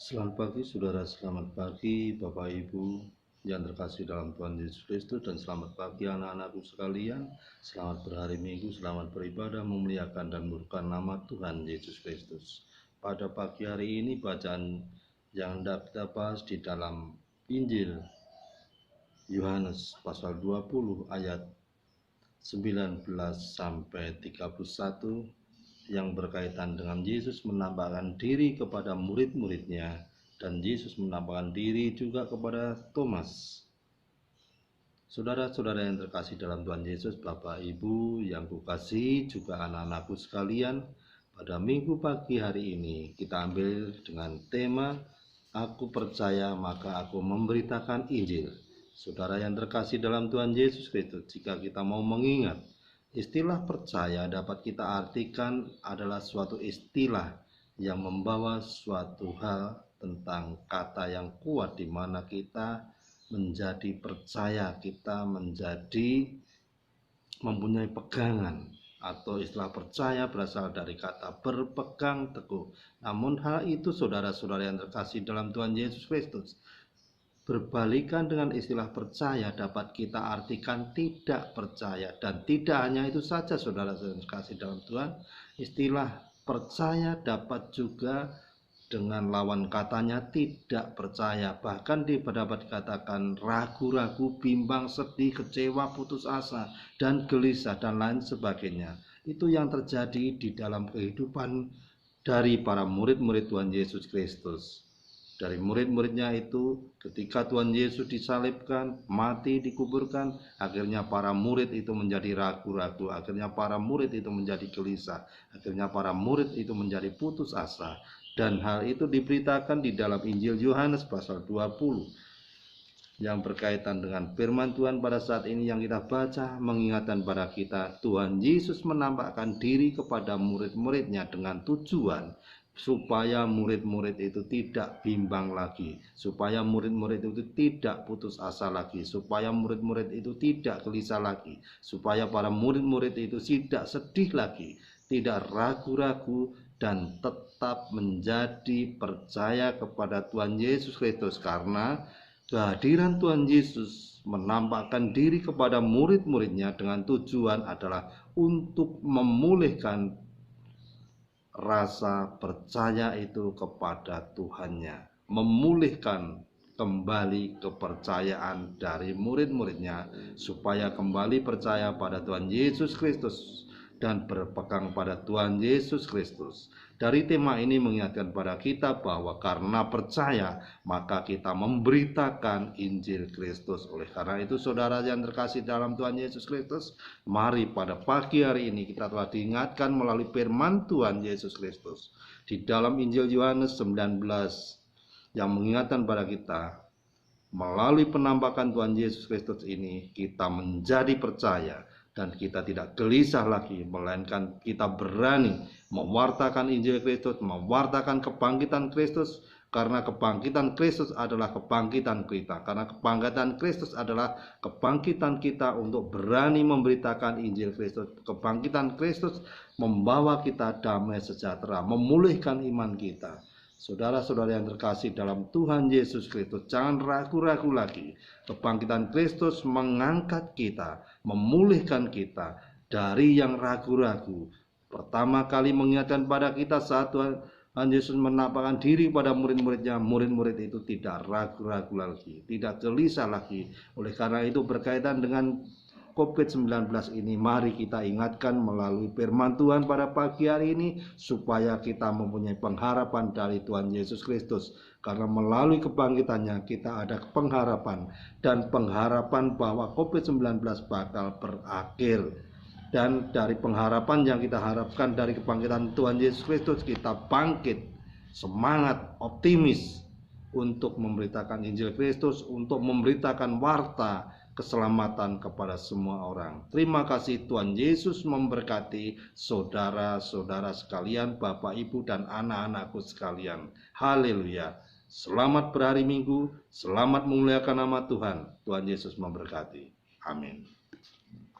Selamat pagi saudara, selamat pagi Bapak Ibu yang terkasih dalam Tuhan Yesus Kristus, dan selamat pagi anak-anakku sekalian. Selamat berhari Minggu, selamat beribadah, memuliakan dan memuliakan nama Tuhan Yesus Kristus. Pada pagi hari ini bacaan yang hendak kita bahas di dalam Injil Yohanes pasal 20 ayat 19 sampai 31 yang berkaitan dengan Yesus menampakkan diri kepada murid-muridnya, dan Yesus menampakkan diri juga kepada Thomas. Saudara-saudara yang terkasih dalam Tuhan Yesus, Bapak Ibu yang kukasihi, juga anak-anakku sekalian, pada minggu pagi hari ini kita ambil dengan tema Aku percaya maka aku memberitakan Injil. Saudara yang terkasih dalam Tuhan Yesus Kristus, jika kita mau mengingat, istilah percaya dapat kita artikan adalah suatu istilah yang membawa suatu hal tentang kata yang kuat, di mana kita menjadi percaya, kita menjadi mempunyai pegangan, atau istilah percaya berasal dari kata berpegang teguh. Namun hal itu saudara-saudara yang terkasih dalam Tuhan Yesus Kristus, berbalikan dengan istilah percaya dapat kita artikan tidak percaya. Dan tidak hanya itu saja saudara-saudara terkasih dalam Tuhan, istilah percaya dapat juga dengan lawan katanya tidak percaya. Bahkan dapat dikatakan ragu-ragu, bimbang, sedih, kecewa, putus asa, dan gelisah, dan lain sebagainya. Itu yang terjadi di dalam kehidupan dari para murid-murid Tuhan Yesus Kristus. Dari murid-muridnya itu, ketika Tuhan Yesus disalibkan, mati, dikuburkan, akhirnya para murid itu menjadi ragu-ragu, akhirnya para murid itu menjadi gelisah, akhirnya para murid itu menjadi putus asa. Dan hal itu diberitakan di dalam Injil Yohanes pasal 20 yang berkaitan dengan firman Tuhan pada saat ini yang kita baca, mengingatkan pada kita Tuhan Yesus menampakkan diri kepada murid-muridnya dengan tujuan supaya murid-murid itu tidak bimbang lagi, supaya murid-murid itu tidak putus asa lagi, supaya murid-murid itu tidak gelisah lagi, supaya para murid-murid itu tidak sedih lagi, tidak ragu-ragu, dan tetap menjadi percaya kepada Tuhan Yesus Kristus. Karena kehadiran Tuhan Yesus menampakkan diri kepada murid-muridnya dengan tujuan adalah untuk memulihkan rasa percaya itu kepada Tuhannya, memulihkan kembali kepercayaan dari murid-muridnya supaya kembali percaya pada Tuhan Yesus Kristus dan berpegang pada Tuhan Yesus Kristus. Dari tema ini mengingatkan pada kita bahwa karena percaya maka kita memberitakan Injil Kristus. Oleh karena itu saudara yang terkasih dalam Tuhan Yesus Kristus, mari pada pagi hari ini kita telah diingatkan melalui firman Tuhan Yesus Kristus di dalam Injil Yohanes 19 yang mengingatkan pada kita, melalui penampakan Tuhan Yesus Kristus ini kita menjadi percaya, dan kita tidak gelisah lagi, melainkan kita berani mewartakan Injil Kristus, mewartakan kebangkitan Kristus. Karena kebangkitan Kristus adalah kebangkitan kita, karena kebangkitan Kristus adalah kebangkitan kita untuk berani memberitakan Injil Kristus. Kebangkitan Kristus membawa kita damai sejahtera, memulihkan iman kita. Saudara-saudara yang terkasih dalam Tuhan Yesus Kristus, jangan ragu-ragu lagi. Kebangkitan Kristus mengangkat kita, memulihkan kita dari yang ragu-ragu. Pertama kali mengingatkan pada kita saat Tuhan Yesus menampakkan diri pada murid-muridnya, murid-murid itu tidak ragu-ragu lagi, tidak gelisah lagi. Oleh karena itu berkaitan dengan COVID-19 ini, mari kita ingatkan melalui firman Tuhan pada pagi hari ini supaya kita mempunyai pengharapan dari Tuhan Yesus Kristus. Karena melalui kebangkitannya kita ada pengharapan, dan pengharapan bahwa COVID-19 bakal berakhir. Dan dari pengharapan yang kita harapkan dari kebangkitan Tuhan Yesus Kristus, kita bangkit, semangat, optimis untuk memberitakan Injil Kristus, untuk memberitakan warta keselamatan kepada semua orang. Terima kasih. Tuhan Yesus memberkati saudara-saudara sekalian, Bapak, Ibu, dan anak-anakku sekalian. Haleluya. Selamat berhari Minggu, selamat memuliakan nama Tuhan. Tuhan Yesus memberkati. Amin.